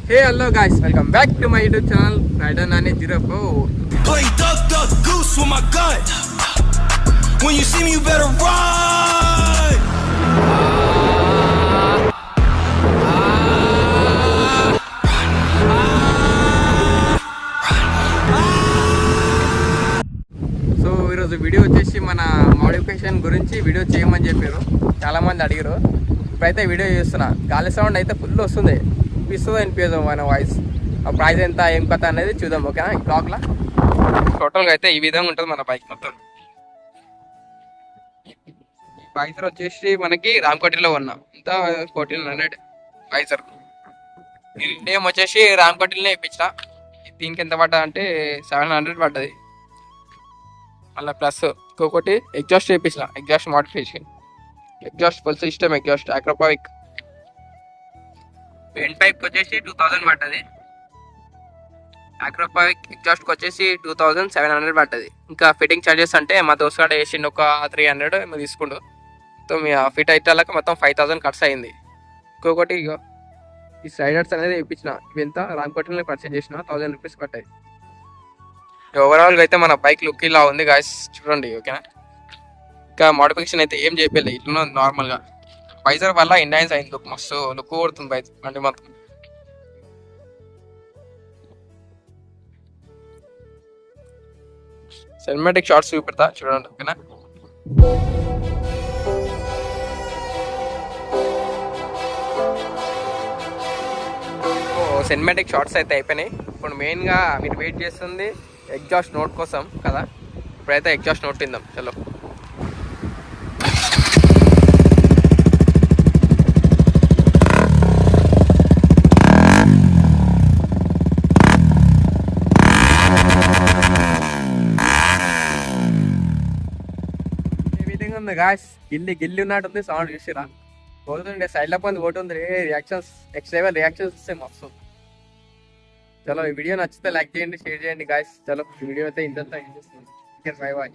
Hey, hello guys, welcome back to my YouTube channel Rider 904. Play duck, duck, goose with my gun. When you see me, you better run. So ఈరోజు video వచ్చేసి మన modification గురించి video చేయమని చెప్పారు, చాలామంది అడిగారు. ఇప్పుడైతే video చేస్తున్నా. గాలి సౌండ్ అయితే ఫుల్ వస్తుంది, వినిపిస్తుందో వినిపించదు మన వాయిస్. ఆ ప్రైస్ ఎంత ఏం కథ అనేది చూద్దాం, ఓకేనా? ఈ బ్లాగ్లో టోటల్గా అయితే ఈ విధంగా ఉంటుంది మన బైక్ మొత్తం. వైజర్ వచ్చేసి మనకి రామకోటిలో ఉన్నాం, ఇంత 1400 వైజర్. ఇండియం వచ్చేసి రామకోటిలోనే ఇప్పించిన. దీనికి ఎంత పడ్డా అంటే 700 పడ్డది. మళ్ళీ ప్లస్ ఇంకొకటి ఎగ్జాస్ట్ చేయించిన, exhaust modification, exhaust full system exhaust Akrapovic. పెన్ పైప్ వచ్చేసి 2000 పడ్డది. అక్రోపావిక్ ఎగ్జాస్ట్కి వచ్చేసి 2700 పడ్డది. ఇంకా ఫిట్టింగ్ ఛార్జెస్ అంటే మా దోస్తుగాడ వేసిండు, ఒక 300 ఏమో తీసుకుండు. మొత్తం ఫిట్ అయితే మొత్తం 5000 ఖర్చు అయింది. ఇంకొకటి ఇక ఈ స్లైడర్స్ అనేది వేయించిన, ఇవి ఎంత రామకోటిలో పర్చేజ్ చేసిన 1000 రూపీస్ పట్టాయి. ఓవరాల్గా అయితే మన బైక్ లుక్ ఇలా ఉంది గాయస్, చూడండి, ఓకేనా? ఇంకా మోడిఫికేషన్ అయితే ఏం చేయలేదు, ఇట్లా నార్మల్గా. వైజర్ వల్ల ఇండైన్స్ అయింది, లుక్ మస్తు లుక్ కొడుతుంది బైక్ బండి మొత్తం. సినిమాటిక్ షార్ట్స్ చూపెడతా చూడండి, ఓకేనా? సినిమాటిక్ షార్ట్స్ అయితే అయిపోయినాయి. ఇప్పుడు మెయిన్గా మీరు వెయిట్ చేస్తుంది ఎగ్జాస్ట్ నోట్ కోసం కదా. ఇప్పుడైతే ఎగ్జాస్ట్ నోట్ తిందాం, చలో. ఏ విధంగా ఉంది గాయస్, గిల్లి ఉన్నట్టుంది సౌండ్, చూసిరా? పోతుండే సైడ్లో పోయింది, పోతుంది. రియాక్షన్స్ నెక్స్ట్ లెవెల్ రియాక్షన్స్ వస్తాయి మస్తు. చలో, ఈ వీడియో నచ్చితే లైక్ చేయండి, షేర్ చేయండి గాయస్. చలో, ఈ వీడియో అయితే ఇంత ఎంజాయ్ చేస్తుంది. Bye bye.